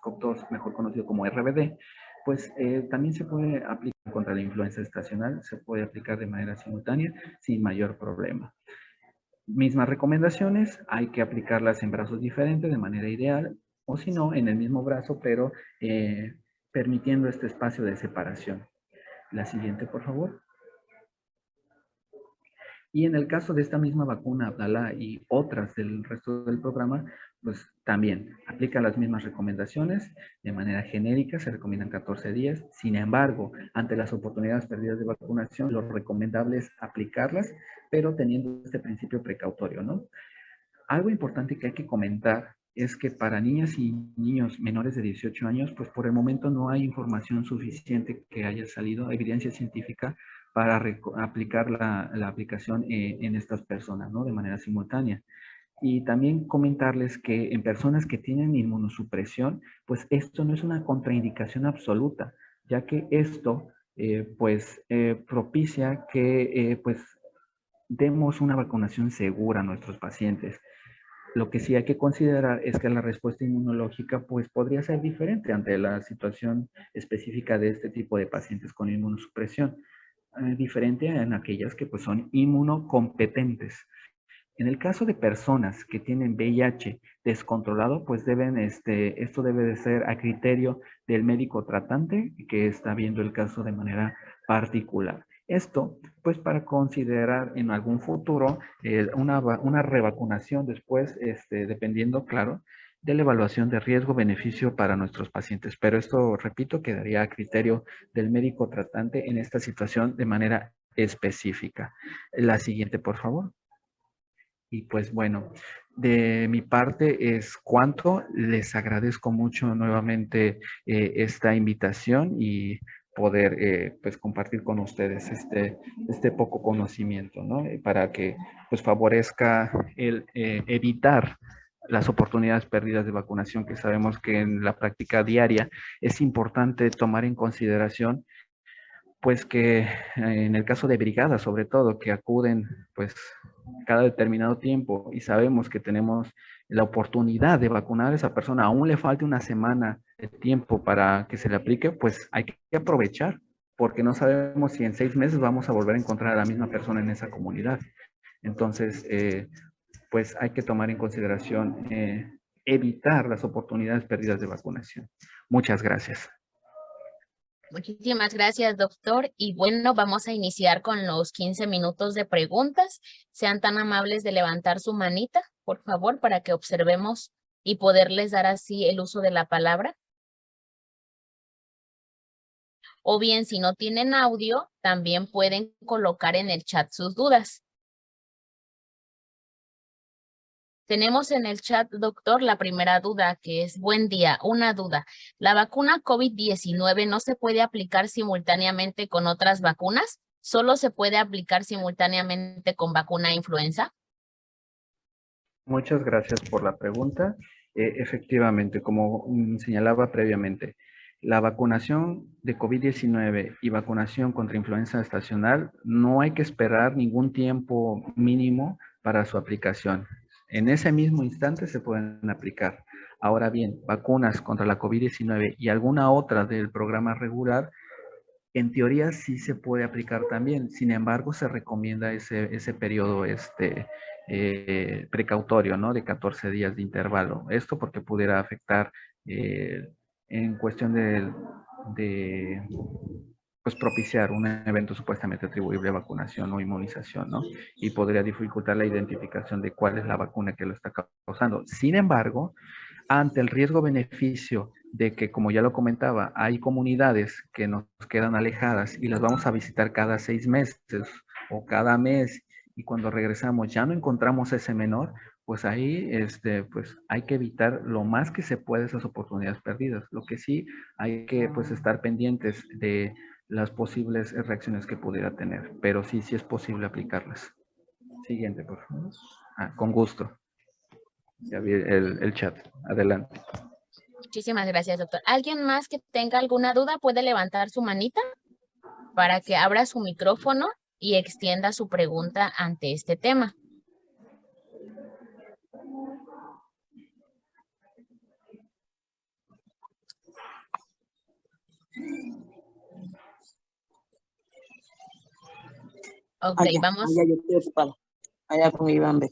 SARS-CoV-2, mejor conocido como RBD, pues también se puede aplicar contra la influenza estacional, se puede aplicar de manera simultánea sin mayor problema. Mismas recomendaciones, hay que aplicarlas en brazos diferentes de manera ideal, o si no, en el mismo brazo, pero permitiendo este espacio de separación. La siguiente, por favor. Y en el caso de esta misma vacuna, Abdala, y otras del resto del programa, pues también aplica las mismas recomendaciones de manera genérica, se recomiendan 14 días. Sin embargo, ante las oportunidades perdidas de vacunación, lo recomendable es aplicarlas, pero teniendo este principio precautorio, ¿no? Algo importante que hay que comentar es que para niñas y niños menores de 18 años, pues por el momento no hay información suficiente que haya salido, evidencia científica para aplicar la aplicación en estas personas, ¿no? De manera simultánea. Y también comentarles que en personas que tienen inmunosupresión, pues esto no es una contraindicación absoluta, ya que esto, propicia que, pues, demos una vacunación segura a nuestros pacientes. Lo que sí hay que considerar es que la respuesta inmunológica pues podría ser diferente ante la situación específica de este tipo de pacientes con inmunosupresión, diferente en aquellas que pues son inmunocompetentes. En el caso de personas que tienen VIH descontrolado, pues esto debe de ser a criterio del médico tratante que está viendo el caso de manera particular. Esto, pues para considerar en algún futuro una revacunación después, dependiendo, claro, de la evaluación de riesgo-beneficio para nuestros pacientes. Pero esto, repito, quedaría a criterio del médico tratante en esta situación de manera específica. La siguiente, por favor. Y pues bueno, de mi parte es cuanto. Les agradezco mucho nuevamente esta invitación y poder pues compartir con ustedes este poco conocimiento, ¿no? Para que pues favorezca el evitar las oportunidades perdidas de vacunación, que sabemos que en la práctica diaria es importante tomar en consideración pues que en el caso de brigadas, sobre todo, que acuden pues cada determinado tiempo y sabemos que tenemos la oportunidad de vacunar a esa persona, aún le falte una semana de tiempo para que se le aplique, pues hay que aprovechar, porque no sabemos si en 6 meses vamos a volver a encontrar a la misma persona en esa comunidad. Entonces, pues hay que tomar en consideración evitar las oportunidades perdidas de vacunación. Muchas gracias. Muchísimas gracias, doctor. Y bueno, vamos a iniciar con los 15 minutos de preguntas. Sean tan amables de levantar su manita, por favor, para que observemos y poderles dar así el uso de la palabra. O bien, si no tienen audio, también pueden colocar en el chat sus dudas. Tenemos en el chat, doctor, la primera duda, que es: buen día, una duda. ¿La vacuna COVID-19 no se puede aplicar simultáneamente con otras vacunas? ¿Solo se puede aplicar simultáneamente con vacuna influenza? Muchas gracias por la pregunta. Efectivamente, como señalaba previamente, la vacunación de COVID-19 y vacunación contra influenza estacional no hay que esperar ningún tiempo mínimo para su aplicación. En ese mismo instante se pueden aplicar. Ahora bien, vacunas contra la COVID-19 y alguna otra del programa regular, en teoría sí se puede aplicar también. Sin embargo, se recomienda ese periodo precautorio, ¿no? De 14 días de intervalo. Esto porque pudiera afectar en cuestión de pues propiciar un evento supuestamente atribuible a vacunación o inmunización, ¿no? Y podría dificultar la identificación de cuál es la vacuna que lo está causando. Sin embargo, ante el riesgo-beneficio de que, como ya lo comentaba, hay comunidades que nos quedan alejadas y las vamos a visitar cada 6 meses o cada mes, y cuando regresamos ya no encontramos ese menor, pues ahí pues hay que evitar lo más que se puede esas oportunidades perdidas. Lo que sí hay que pues estar pendientes de las posibles reacciones que pudiera tener, pero sí es posible aplicarlas. Siguiente, por favor. Con gusto. Ya vi el chat. Adelante. Muchísimas gracias, doctor. ¿Alguien más que tenga alguna duda puede levantar su manita para que abra su micrófono y extienda su pregunta ante este tema? Ok, Allá, vamos. allá yo estoy ocupada. Allá con Iván B.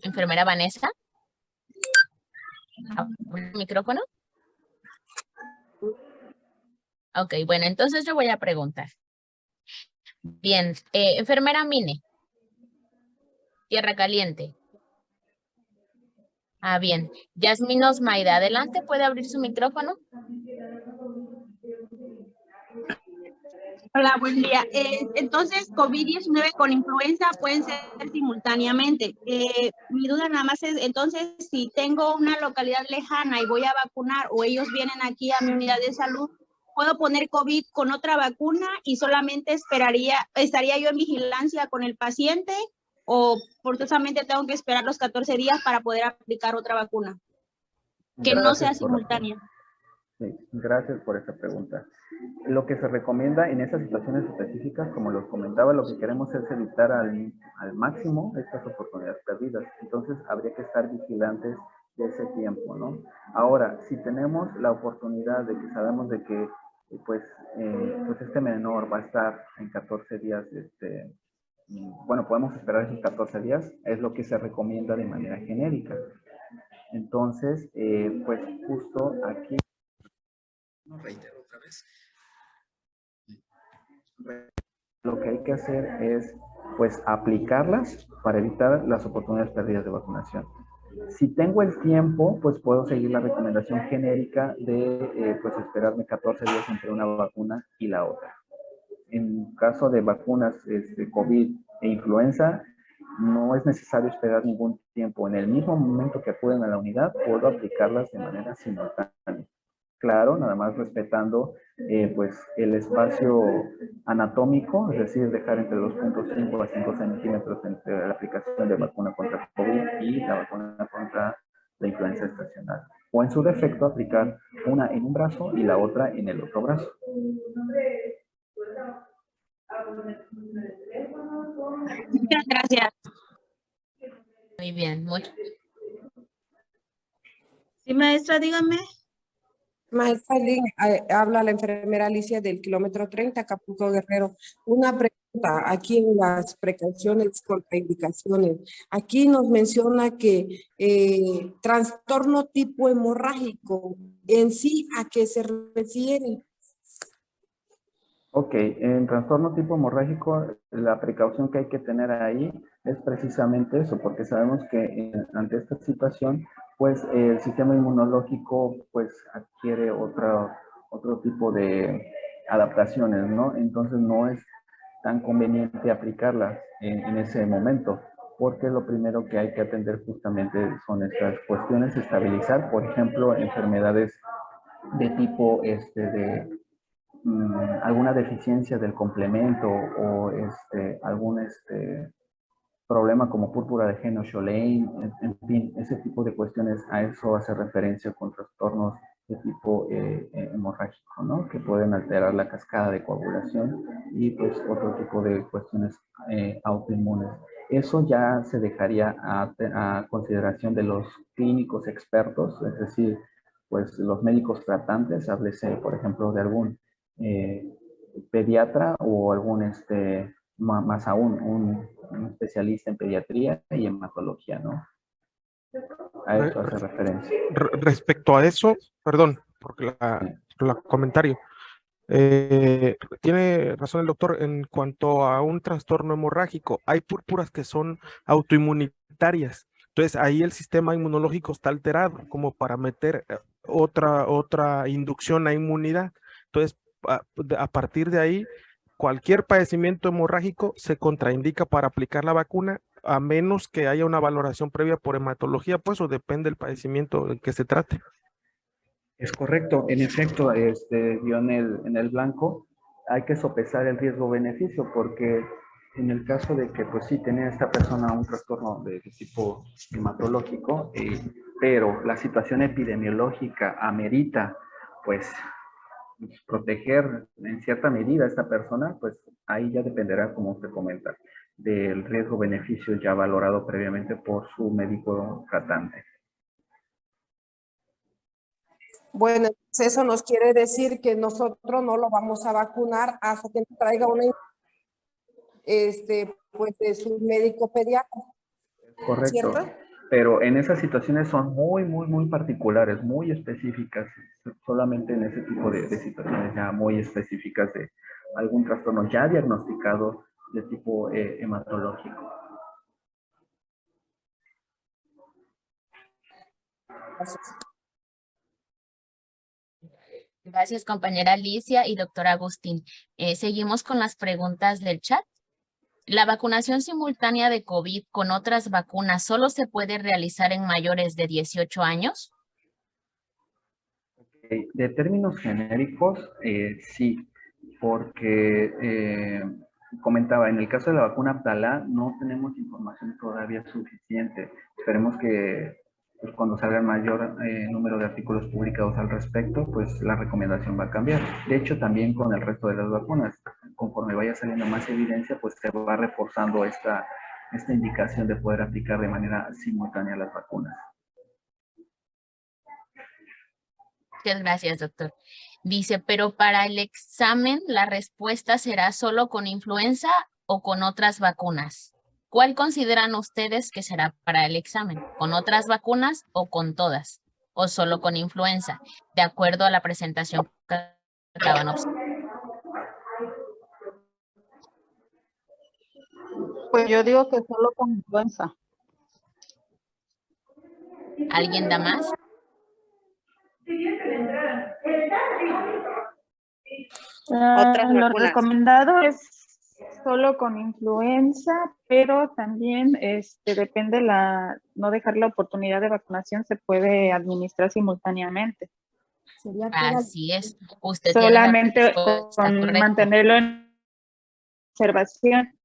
Enfermera Vanessa. ¿Abre el micrófono? Ok, bueno, entonces yo voy a preguntar. Bien, enfermera Mine. Tierra Caliente. Ah, bien. Yasmin Osmaida, adelante, ¿puede abrir su micrófono? Hola, buen día. Entonces, COVID-19 con influenza pueden ser simultáneamente. Mi duda nada más es, entonces, si tengo una localidad lejana y voy a vacunar o ellos vienen aquí a mi unidad de salud, ¿puedo poner COVID con otra vacuna y solamente estaría yo en vigilancia con el paciente o forzosamente tengo que esperar los 14 días para poder aplicar otra vacuna? Que no sea simultánea. Sí, gracias por esta pregunta. Lo que se recomienda en esas situaciones específicas, como los comentaba, lo que queremos es evitar al máximo estas oportunidades perdidas. Entonces, habría que estar vigilantes de ese tiempo, ¿no? Ahora, si tenemos la oportunidad de que sabemos de que, pues este menor va a estar en 14 días, bueno, podemos esperar esos 14 días, es lo que se recomienda de manera genérica. Entonces, pues justo aquí no reitero otra vez. Lo que hay que hacer es, pues, aplicarlas para evitar las oportunidades perdidas de vacunación. Si tengo el tiempo, pues puedo seguir la recomendación genérica de, pues, esperarme 14 días entre una vacuna y la otra. En caso de vacunas COVID e influenza, no es necesario esperar ningún tiempo. En el mismo momento que acuden a la unidad, puedo aplicarlas de manera simultánea. Claro, nada más respetando pues el espacio anatómico, es decir, dejar entre 2.5 a 5 centímetros entre la aplicación de vacuna contra COVID y la vacuna contra la influenza estacional. O en su defecto, aplicar una en un brazo y la otra en el otro brazo. Muchas gracias. Muy bien, Sí, maestra, dígame. Maestra Lynn, habla la enfermera Alicia del kilómetro 30, Acapulco Guerrero. Una pregunta aquí en las precauciones, contraindicaciones. Aquí nos menciona que trastorno tipo hemorrágico, ¿en sí a qué se refiere? Ok, en trastorno tipo hemorrágico, la precaución que hay que tener ahí es precisamente eso, porque sabemos que ante esta situación, pues el sistema inmunológico pues adquiere otro tipo de adaptaciones, ¿no? Entonces no es tan conveniente aplicarlas en ese momento, porque lo primero que hay que atender justamente son estas cuestiones, estabilizar, por ejemplo, enfermedades de tipo alguna deficiencia del complemento o algún problema como púrpura de Heno-Schlein, en fin, ese tipo de cuestiones, a eso hace referencia con trastornos de tipo hemorrágico, ¿no? Que pueden alterar la cascada de coagulación y pues otro tipo de cuestiones autoinmunes. Eso ya se dejaría a consideración de los clínicos expertos, es decir, pues los médicos tratantes, háblese, por ejemplo, de algún eh, pediatra o algún, más aún, un especialista en pediatría y hematología, ¿no? A eso hace referencia. Respecto a eso, perdón, porque la comentario. Tiene razón el doctor en cuanto a un trastorno hemorrágico. Hay púrpuras que son autoinmunitarias. Entonces ahí el sistema inmunológico está alterado como para meter otra inducción a inmunidad. Entonces, a partir de ahí, cualquier padecimiento hemorrágico se contraindica para aplicar la vacuna, a menos que haya una valoración previa por hematología, pues, o depende del padecimiento en que se trate. Es correcto, en efecto, dio en el blanco, hay que sopesar el riesgo-beneficio, porque en el caso de que, pues sí, tenía esta persona un trastorno de tipo hematológico, pero la situación epidemiológica amerita, pues, proteger en cierta medida a esta persona, pues ahí ya dependerá, como usted comenta, del riesgo-beneficio ya valorado previamente por su médico tratante. Bueno, entonces eso nos quiere decir que nosotros no lo vamos a vacunar hasta que nos traiga una, pues, de su médico pediatra, Correcto. ¿cierto? Pero en esas situaciones son muy particulares, muy específicas, solamente en ese tipo de situaciones ya muy específicas de algún trastorno ya diagnosticado de tipo hematológico. Gracias. Gracias, compañera Alicia y doctor Agustín. Seguimos con las preguntas del chat. ¿La vacunación simultánea de COVID con otras vacunas solo se puede realizar en mayores de 18 años? De términos genéricos, sí, porque comentaba, en el caso de la vacuna Abdala no tenemos información todavía suficiente. Esperemos que pues, cuando salga el mayor número de artículos publicados al respecto, pues la recomendación va a cambiar. De hecho, también con el resto de las vacunas, conforme vaya saliendo más evidencia, pues se va reforzando esta indicación de poder aplicar de manera simultánea las vacunas. Muchas gracias, doctor. Dice, pero para el examen, ¿la respuesta será solo con influenza o con otras vacunas? ¿Cuál consideran ustedes que será para el examen? ¿Con otras vacunas o con todas? ¿O solo con influenza? De acuerdo a la presentación que acaban observando. Pues yo digo que solo con influenza. ¿Alguien da más? Lo recomendado es solo con influenza, pero también depende no dejar la oportunidad de vacunación, se puede administrar simultáneamente. Sería que Así es. Usted tiene la Solamente respuesta con correcta. mantenerlo en observación.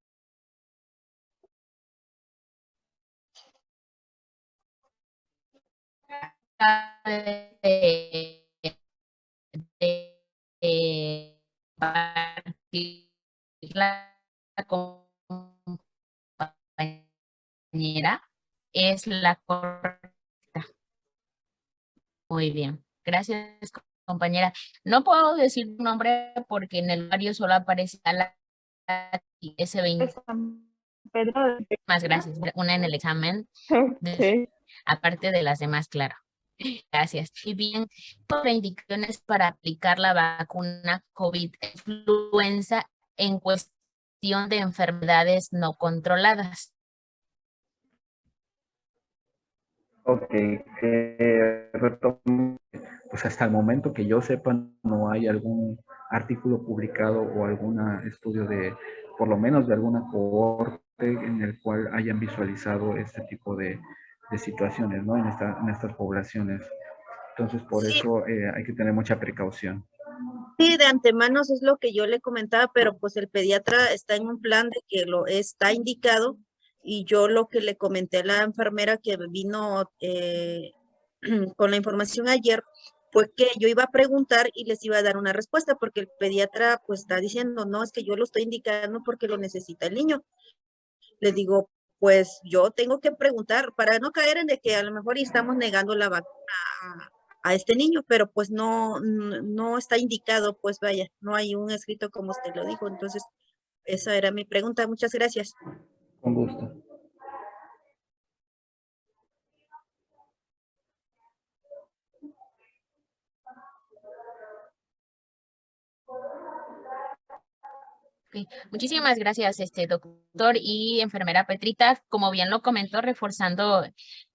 La compañera es la correcta. Muy bien. Gracias, compañera. No puedo decir tu nombre porque en el horario solo aparece la S20. Pedro. Más gracias. Una en el examen, Okay. aparte de las demás, claro. Gracias. Y bien, contraindicaciones para aplicar la vacuna COVID-influenza en cuestión de enfermedades no controladas. Ok, pues hasta el momento que yo sepa no hay algún artículo publicado o algún estudio de, por lo menos de alguna cohorte en el cual hayan visualizado este tipo de situaciones, ¿no? En estas poblaciones. Entonces, por eso hay que tener mucha precaución. Sí, de antemano eso es lo que yo le comentaba, pero pues el pediatra está en un plan de que lo está indicado y yo lo que le comenté a la enfermera que vino con la información ayer fue que yo iba a preguntar y les iba a dar una respuesta porque el pediatra pues está diciendo, no, es que yo lo estoy indicando porque lo necesita el niño. Le digo, pues yo tengo que preguntar para no caer en de que a lo mejor estamos negando la vacuna a este niño, pero pues no está indicado, pues vaya, no hay un escrito como usted lo dijo. Entonces, esa era mi pregunta. Muchas gracias. Con gusto. Okay. Muchísimas gracias, doctor y enfermera Petrita. Como bien lo comentó, reforzando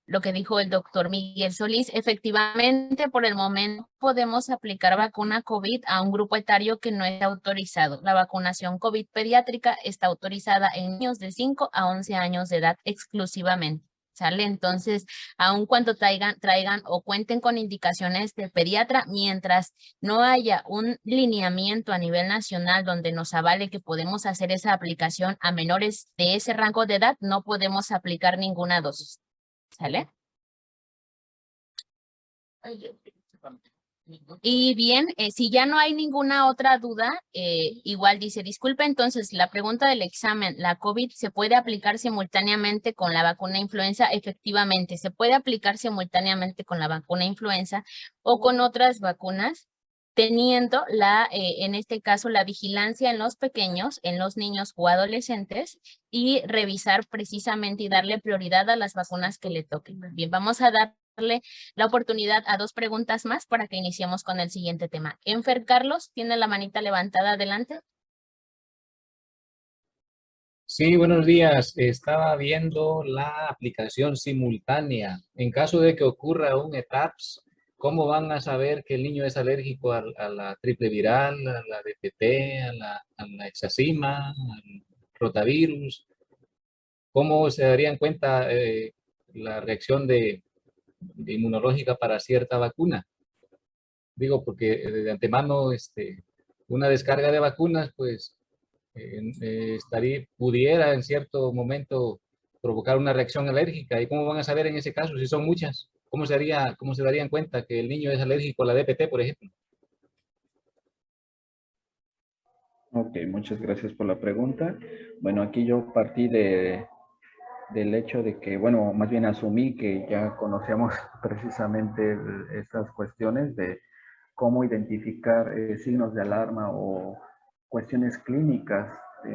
lo que dijo el doctor Miguel Solís, efectivamente, por el momento podemos aplicar vacuna COVID a un grupo etario que no está autorizado. La vacunación COVID pediátrica está autorizada en niños de 5 a 11 años de edad exclusivamente. ¿Sale? Entonces, aun cuando traigan o cuenten con indicaciones del pediatra, mientras no haya un lineamiento a nivel nacional donde nos avale que podemos hacer esa aplicación a menores de ese rango de edad, no podemos aplicar ninguna dosis. ¿Sale? Y bien, si ya no hay ninguna otra duda, igual dice, disculpe, entonces la pregunta del examen, ¿la COVID se puede aplicar simultáneamente con la vacuna influenza? Efectivamente, se puede aplicar simultáneamente con la vacuna influenza o con otras vacunas, teniendo en este caso, la vigilancia en los pequeños, en los niños o adolescentes y revisar precisamente y darle prioridad a las vacunas que le toquen. Bien, vamos a darle la oportunidad a 2 preguntas más para que iniciemos con el siguiente tema. Enfer Carlos, tiene la manita levantada, adelante. Sí, buenos días. Estaba viendo la aplicación simultánea. En caso de que ocurra un ETAPS, ¿cómo van a saber que el niño es alérgico a la triple viral, a la DPT, a la hexacima, al rotavirus? ¿Cómo se darían cuenta la reacción inmunológica para cierta vacuna? Digo, porque de antemano una descarga de vacunas, pues pudiera en cierto momento provocar una reacción alérgica. ¿Y cómo van a saber en ese caso si son muchas? ¿Cómo se darían cuenta que el niño es alérgico a la DPT, por ejemplo? Ok, muchas gracias por la pregunta. Bueno, aquí yo partí del hecho de que, bueno, más bien asumí que ya conocíamos precisamente estas cuestiones de cómo identificar signos de alarma o cuestiones clínicas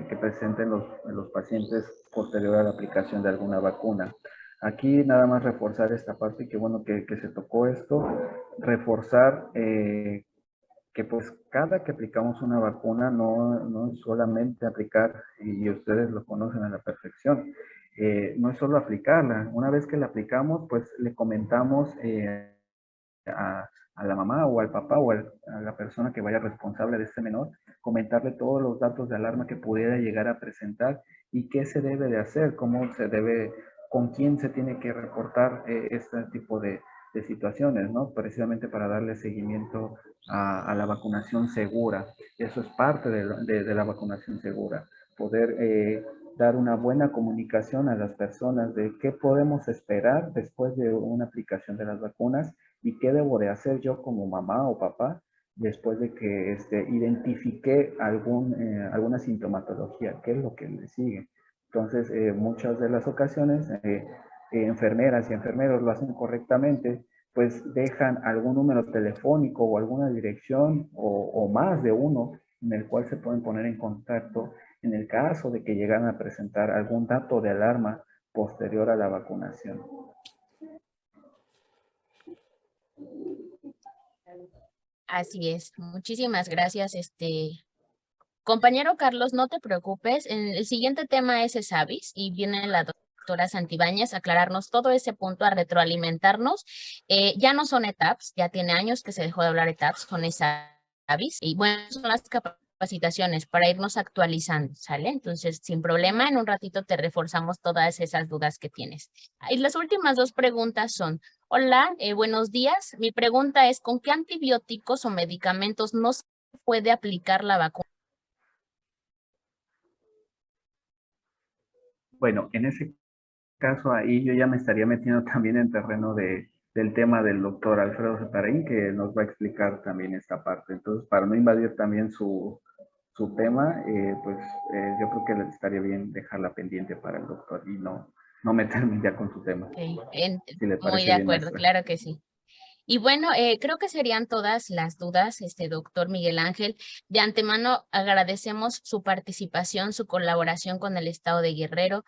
que presenten los pacientes posterior a la aplicación de alguna vacuna. Aquí nada más reforzar esta parte, que bueno que se tocó esto, reforzar que pues cada que aplicamos una vacuna no es solamente aplicar, y ustedes lo conocen a la perfección, no es solo aplicarla. Una vez que la aplicamos, pues le comentamos a la mamá o al papá o a la persona que vaya responsable de este menor, comentarle todos los datos de alarma que pudiera llegar a presentar y qué se debe de hacer, cómo se debe, con quién se tiene que reportar este tipo de situaciones, ¿no? Precisamente para darle seguimiento a la vacunación segura. Eso es parte de la vacunación segura. Poder dar una buena comunicación a las personas de qué podemos esperar después de una aplicación de las vacunas y qué debo de hacer yo como mamá o papá después de que identifique alguna sintomatología, qué es lo que le sigue. Entonces, muchas de las ocasiones, enfermeras y enfermeros lo hacen correctamente, pues dejan algún número telefónico o alguna dirección o más de uno en el cual se pueden poner en contacto en el caso de que llegan a presentar algún dato de alarma posterior a la vacunación. Así es. Muchísimas gracias, compañero Carlos, no te preocupes. El siguiente tema es ESAVIS y viene la doctora Santibáñez a aclararnos todo ese punto, a retroalimentarnos. Ya no son ETAPS, ya tiene años que se dejó de hablar ETAPS, son ESAVIS. Y bueno, son las capacitaciones para irnos actualizando, ¿sale? Entonces, sin problema, en un ratito te reforzamos todas esas dudas que tienes. Y las últimas 2 preguntas son: hola, buenos días. Mi pregunta es, ¿con qué antibióticos o medicamentos no se puede aplicar la vacuna? Bueno, en ese caso ahí yo ya me estaría metiendo también en terreno del tema del doctor Alfredo Ceparaín, que nos va a explicar también esta parte. Entonces, para no invadir también su tema, yo creo que estaría bien dejarla pendiente para el doctor y no meterme ya con su tema. Okay. Si le Muy parece de bien, acuerdo, maestra. claro que sí. Y bueno, creo que serían todas las dudas, doctor Miguel Ángel. De antemano agradecemos su participación, su colaboración con el Estado de Guerrero.